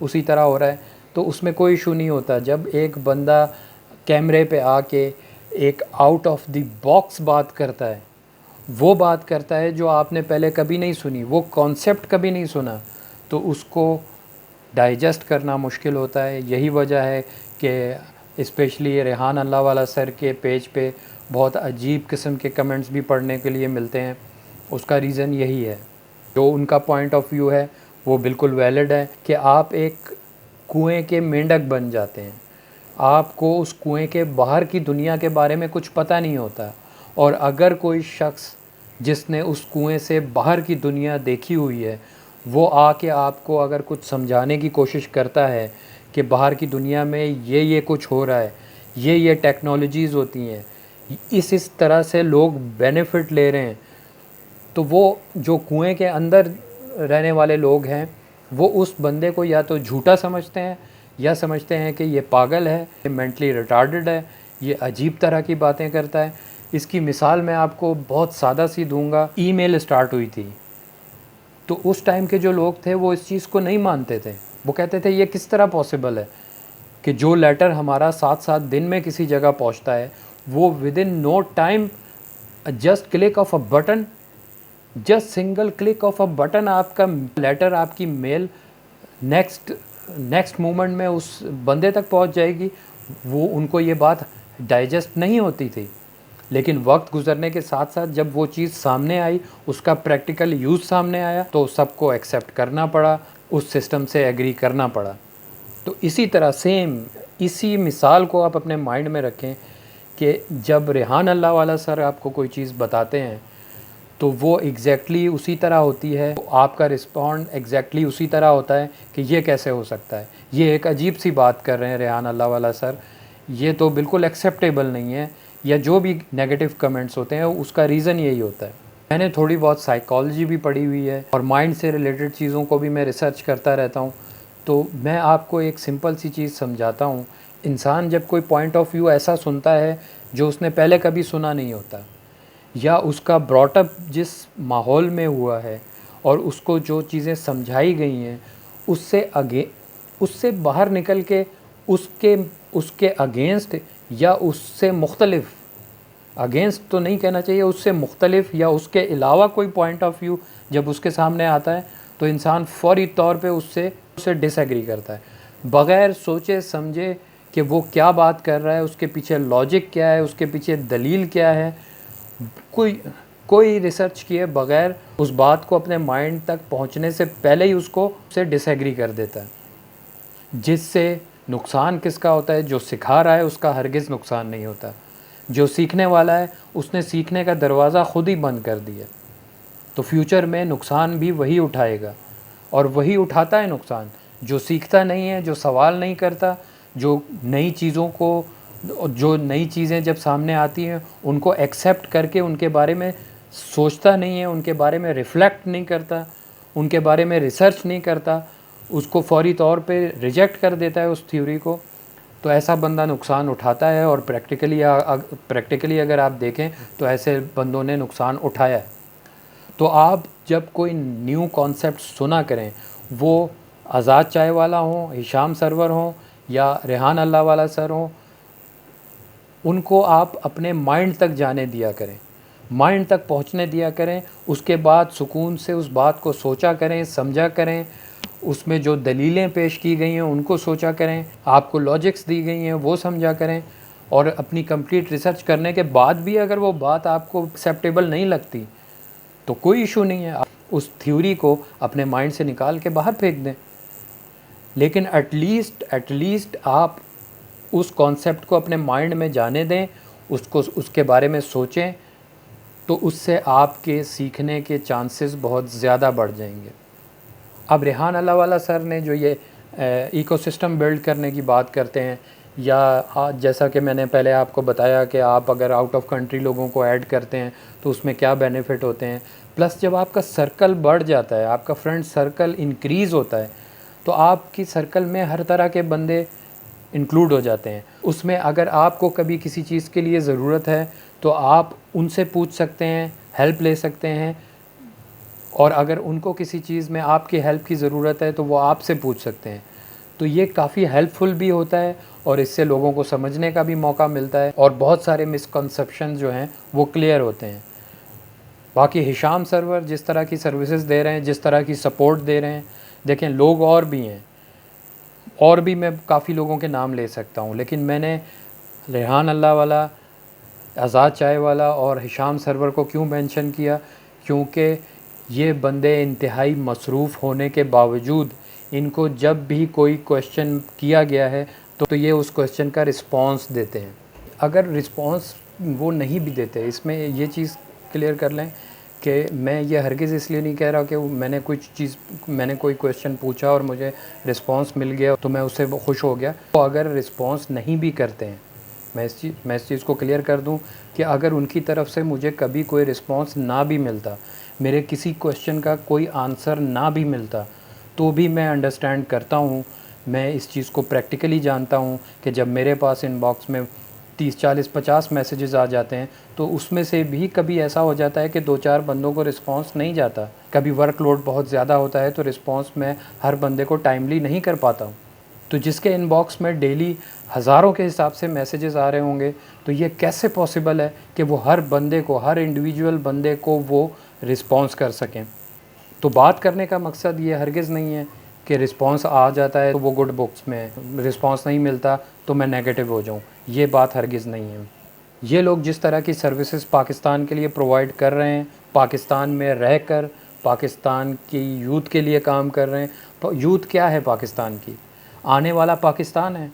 اسی طرح ہو رہا ہے تو اس میں کوئی ایشو نہیں ہوتا. جب ایک بندہ کیمرے پہ آ کے ایک آؤٹ آف دی باکس بات کرتا ہے، وہ بات کرتا ہے جو آپ نے پہلے کبھی نہیں سنی، وہ کانسیپٹ کبھی نہیں سنا، تو اس کو ڈائجسٹ کرنا مشکل ہوتا ہے. یہی وجہ ہے کہ اسپیشلی ریحان اللہ والا سر کے پیج پہ بہت عجیب قسم کے کمنٹس بھی پڑھنے کے لیے ملتے ہیں. اس کا ریزن یہی ہے، جو ان کا پوائنٹ آف ویو ہے وہ بالکل ویلڈ ہے کہ آپ ایک کنویں کے مینڈک بن جاتے ہیں. آپ کو اس کنویں کے باہر کی دنیا کے بارے میں کچھ پتہ نہیں ہوتا، اور اگر کوئی شخص جس نے اس کنویں سے باہر کی دنیا دیکھی ہوئی ہے وہ آ کے آپ کو اگر کچھ سمجھانے کی کوشش کرتا ہے کہ باہر کی دنیا میں یہ کچھ ہو رہا ہے، یہ ٹیکنالوجیز ہوتی ہیں، اس طرح سے لوگ بینیفٹ لے رہے ہیں، تو وہ جو کنویں کے اندر رہنے والے لوگ ہیں وہ اس بندے کو یا تو جھوٹا سمجھتے ہیں یا سمجھتے ہیں کہ یہ پاگل ہے، یہ مینٹلی ریٹارڈڈ ہے، یہ عجیب طرح کی باتیں کرتا ہے. اس کی مثال میں آپ کو بہت سادہ سی دوں گا. ای میل اسٹارٹ ہوئی تھی تو اس ٹائم کے جو لوگ تھے وہ اس چیز کو نہیں مانتے تھے. وہ کہتے تھے یہ کس طرح پاسبل ہے کہ جو لیٹر ہمارا 7 دن میں کسی جگہ پہنچتا ہے وہ within no time just click of a button, just single click of a button آپ کا لیٹر، آپ کی میل نیکسٹ مومنٹ میں اس بندے تک پہنچ جائے گی. وہ ان کو یہ بات ڈائجسٹ نہیں ہوتی تھی، لیکن وقت گزرنے کے ساتھ ساتھ جب وہ چیز سامنے آئی، اس کا پریکٹیکل یوز سامنے آیا تو سب کو ایکسیپٹ کرنا پڑا، اس سسٹم سے ایگری کرنا پڑا. تو اسی طرح سیم اسی مثال کو آپ اپنے مائنڈ میں رکھیں کہ جب ریحان اللہ والا سر آپ کو کوئی چیز بتاتے ہیں تو وہ ایگزیکٹلی اسی طرح ہوتی ہے، آپ کا رسپونڈ ایگزیکٹلی اسی طرح ہوتا ہے کہ یہ کیسے ہو سکتا ہے، یہ ایک عجیب سی بات کر رہے ہیں ریحان اللہ والا سر، یہ تو بالکل ایکسیپٹیبل نہیں ہے. یا جو بھی نیگیٹو کمنٹس ہوتے ہیں اس کا ریزن یہی ہوتا ہے. میں نے تھوڑی بہت سائیکالوجی بھی پڑھی ہوئی ہے اور مائنڈ سے ریلیٹڈ چیزوں کو بھی میں ریسرچ کرتا رہتا ہوں. تو میں آپ کو ایک سمپل سی چیز سمجھاتا ہوں. انسان جب کوئی پوائنٹ آف ویو ایسا سنتا ہے جو اس نے پہلے کبھی سنا نہیں ہوتا، یا اس کا براٹ اپ جس ماحول میں ہوا ہے اور اس کو جو چیزیں سمجھائی گئی ہیں اس سے باہر نکل کے اس کے اگینسٹ یا اس سے مختلف، اگینسٹ تو نہیں کہنا چاہیے، اس سے مختلف یا اس کے علاوہ کوئی پوائنٹ آف ویو جب اس کے سامنے آتا ہے تو انسان فوری طور پہ اس سے ڈس ایگری کرتا ہے، بغیر سوچے سمجھے کہ وہ کیا بات کر رہا ہے، اس کے پیچھے لاجک کیا ہے، اس کے پیچھے دلیل کیا ہے. کوئی ریسرچ کیے بغیر اس بات کو اپنے مائنڈ تک پہنچنے سے پہلے ہی اس کو سے ڈس ایگری کر دیتا ہے، جس سے نقصان کس کا ہوتا ہے؟ جو سکھا رہا ہے اس کا ہرگز نقصان نہیں ہوتا. جو سیکھنے والا ہے اس نے سیکھنے کا دروازہ خود ہی بند کر دیا، تو فیوچر میں نقصان بھی وہی اٹھائے گا، اور وہی اٹھاتا ہے نقصان جو سیکھتا نہیں ہے، جو سوال نہیں کرتا، جو نئی چیزیں جب سامنے آتی ہیں ان کو ایکسیپٹ کر کے ان کے بارے میں سوچتا نہیں ہے، ان کے بارے میں ریفلیکٹ نہیں کرتا، ان کے بارے میں ریسرچ نہیں کرتا، اس کو فوری طور پہ ریجیکٹ کر دیتا ہے اس تھیوری کو. تو ایسا بندہ نقصان اٹھاتا ہے، اور پریکٹیکلی اگر آپ دیکھیں تو ایسے بندوں نے نقصان اٹھایا ہے. تو آپ جب کوئی نیو کانسیپٹ سنا کریں، وہ آزاد چائے والا ہوں، ہشام سرور ہوں یا ریحان اللہ والا سر ہوں، ان کو آپ اپنے مائنڈ تک جانے دیا کریں، مائنڈ تک پہنچنے دیا کریں. اس کے بعد سکون سے اس بات کو سوچا کریں، سمجھا کریں، اس میں جو دلیلیں پیش کی گئی ہیں ان کو سوچا کریں، آپ کو لاجکس دی گئی ہیں وہ سمجھا کریں، اور اپنی کمپلیٹ ریسرچ کرنے کے بعد بھی اگر وہ بات آپ کو ایکسیپٹیبل نہیں لگتی تو کوئی ایشو نہیں ہے، آپ اس تھیوری کو اپنے مائنڈ سے نکال کے باہر پھینک دیں. لیکن ایٹ لیسٹ آپ اس کانسیپٹ کو اپنے مائنڈ میں جانے دیں، اس کے بارے میں سوچیں، تو اس سے آپ کے سیکھنے کے چانسز بہت زیادہ بڑھ جائیں گے. اب ریحان اللہ والا سر نے جو یہ ایکو سسٹم بلڈ کرنے کی بات کرتے ہیں، یا جیسا کہ میں نے پہلے آپ کو بتایا کہ آپ اگر آؤٹ آف کنٹری لوگوں کو ایڈ کرتے ہیں تو اس میں کیا بینیفٹ ہوتے ہیں، پلس جب آپ کا سرکل بڑھ جاتا ہے، آپ کا فرینڈ سرکل انکریز ہوتا ہے، تو آپ کی سرکل میں ہر طرح کے بندے انکلوڈ ہو جاتے ہیں. اس میں اگر آپ کو کبھی کسی چیز کے لیے ضرورت ہے تو آپ ان سے پوچھ سکتے ہیں، ہیلپ لے سکتے ہیں، اور اگر ان کو کسی چیز میں آپ کی ہیلپ کی ضرورت ہے تو وہ آپ سے پوچھ سکتے ہیں. تو یہ کافی ہیلپفل بھی ہوتا ہے اور اس سے لوگوں کو سمجھنے کا بھی موقع ملتا ہے اور بہت سارے مسکنسیپشن جو ہیں وہ کلیئر ہوتے ہیں۔ باقی ہشام سرور جس طرح کی سروسز دے رہے ہیں، جس طرح کی سپورٹ دے رہے ہیں، دیکھیں لوگ اور بھی ہیں، اور بھی میں کافی لوگوں کے نام لے سکتا ہوں، لیکن میں نے ریحان اللہ والا، آزاد چائے والا اور ہشام سرور کو کیوں مینشن کیا؟ کیونکہ یہ بندے انتہائی مصروف ہونے کے باوجود ان کو جب بھی کوئی کویشچن کیا گیا ہے تو یہ اس کویشچن کا رسپانس دیتے ہیں۔ اگر رسپانس وہ نہیں بھی دیتے، اس میں یہ چیز کلیئر کر لیں کہ میں یہ ہرگز اس لیے نہیں کہہ رہا کہ میں نے کوئی کویشچن پوچھا اور مجھے رسپانس مل گیا تو میں اس سے خوش ہو گیا۔ تو اگر رسپانس نہیں بھی کرتے ہیں، میں اس چیز کو کلیئر کر دوں کہ اگر ان کی طرف سے مجھے کبھی کوئی رسپانس نہ بھی ملتا، میرے کسی کویشچن کا کوئی آنسر نہ بھی ملتا، تو بھی میں انڈرسٹینڈ کرتا ہوں، میں اس چیز کو پریکٹیکلی جانتا ہوں کہ جب میرے پاس ان باکس میں 30 40 50 میسیجز آ جاتے ہیں تو اس میں سے بھی کبھی ایسا ہو جاتا ہے کہ 2 4 بندوں کو رسپانس نہیں جاتا، کبھی ورک لوڈ بہت زیادہ ہوتا ہے تو رسپانس میں ہر بندے کو ٹائملی نہیں کر پاتا ہوں۔ تو جس کے ان باکس میں ڈیلی ہزاروں کے حساب سے میسیجز آ رہے ہوں گے تو یہ کیسے پاسبل ہے کہ وہ ہر بندے کو، ہر انڈیویجول بندے کو وہ رسپانس کر سکیں؟ تو بات کرنے کا مقصد یہ ہرگز نہیں ہے کہ رسپانس آ جاتا ہے تو وہ گڈ بکس میں ہے، رسپانس نہیں ملتا تو میں نیگیٹو ہو جاؤں، یہ بات ہرگز نہیں ہے۔ یہ لوگ جس طرح کی سروسز پاکستان کے لیے پرووائڈ کر رہے ہیں، پاکستان میں رہ کر پاکستان کی یوتھ کے لیے کام کر رہے ہیں۔ یوتھ کیا ہے پاکستان کی؟ آنے والا پاکستان ہے۔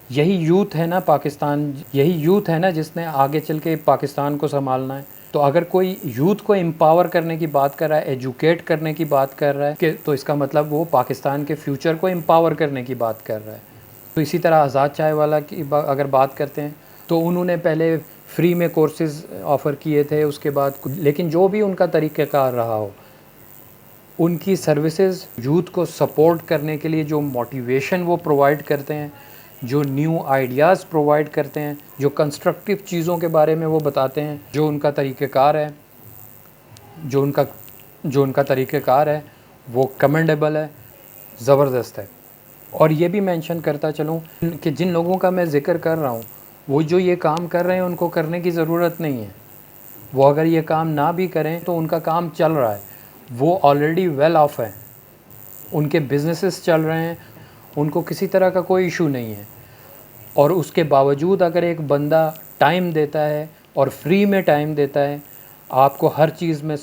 یہی یوتھ ہے نا پاکستان، یہی یوتھ ہے نا جس نے آگے چل کے پاکستان کو سنبھالنا ہے۔ تو اگر کوئی یوتھ کو امپاور کرنے کی بات کر رہا ہے، ایجوکیٹ کرنے کی بات کر رہا ہے تو اس کا مطلب وہ پاکستان کے فیوچر کو امپاور کرنے کی بات کر رہا ہے۔ تو اسی طرح آزاد چائے والا کی اگر بات کرتے ہیں تو انہوں نے پہلے فری میں کورسز آفر کیے تھے، اس کے بعد لیکن جو بھی ان کا طریقہ کار رہا ہو، ان کی سروسز یوتھ کو سپورٹ کرنے کے لیے جو موٹیویشن وہ پرووائڈ کرتے ہیں، جو نیو آئیڈیاز پرووائڈ کرتے ہیں، جو کنسٹرکٹیو چیزوں کے بارے میں وہ بتاتے ہیں، جو ان کا طریقہ کار ہے، جو ان کا طریقہ کار ہے وہ کمنڈیبل ہے، زبردست ہے۔ اور یہ بھی مینشن کرتا چلوں کہ جن لوگوں کا میں ذکر کر رہا ہوں وہ جو یہ کام کر رہے ہیں ان کو کرنے کی ضرورت نہیں ہے، وہ اگر یہ کام نہ بھی کریں تو ان کا کام چل رہا ہے، وہ آلریڈی ویل آف ہیں، ان کے بزنسز چل رہے ہیں، ان کو کسی طرح کا کوئی ایشو نہیں ہے۔ اور اس کے باوجود اگر ایک بندہ ٹائم دیتا ہے اور فری میں ٹائم دیتا ہے، آپ کو ہر چیز میں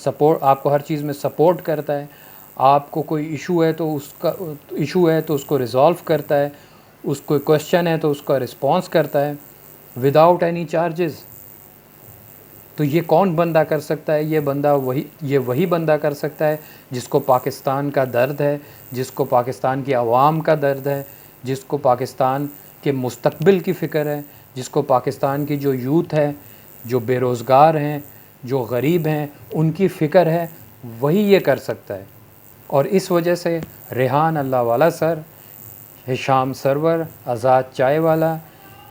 سپورٹ کرتا ہے، آپ کو کوئی ایشو ہے تو اس کو ریزالو کرتا ہے، اس کو کویشچن ہے تو اس کا رسپانس کرتا ہے وداؤٹ اینی چارجز، تو یہ کون بندہ کر سکتا ہے؟ یہ وہی بندہ کر سکتا ہے جس کو پاکستان کا درد ہے، جس کو پاکستان کی عوام کا درد ہے، جس کو پاکستان کے مستقبل کی فکر ہے، جس کو پاکستان کی جو یوتھ ہے، جو بے روزگار ہیں، جو غریب ہیں، ان کی فکر ہے، وہی یہ کر سکتا ہے۔ اور اس وجہ سے ریحان اللہ والا سر، ہشام سرور، آزاد چائے والا،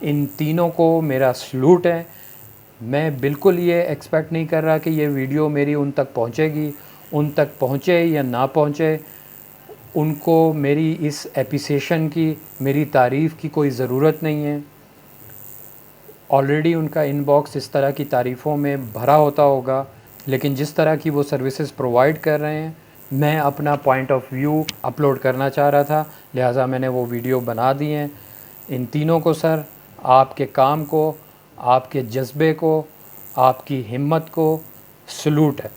ان تینوں کو میرا سلوٹ ہے۔ میں بالکل یہ ایکسپیکٹ نہیں کر رہا کہ یہ ویڈیو میری ان تک پہنچے گی، ان تک پہنچے یا نہ پہنچے، ان کو میری اس اپریسیشن کی، میری تعریف کی کوئی ضرورت نہیں ہے۔ آلریڈی ان کا ان باکس اس طرح کی تعریفوں میں بھرا ہوتا ہوگا، لیکن جس طرح کی وہ سروسز پرووائڈ کر رہے ہیں، میں اپنا پوائنٹ آف ویو اپلوڈ کرنا چاہ رہا تھا، لہٰذا میں نے وہ ویڈیو بنا دی ہیں۔ ان تینوں کو سر، آپ کے کام کو، آپ کے جذبے کو، آپ کی ہمت کو سلوٹ ہے۔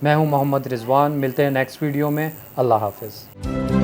میں ہوں محمد رضوان، ملتے ہیں نیکسٹ ویڈیو میں، اللہ حافظ۔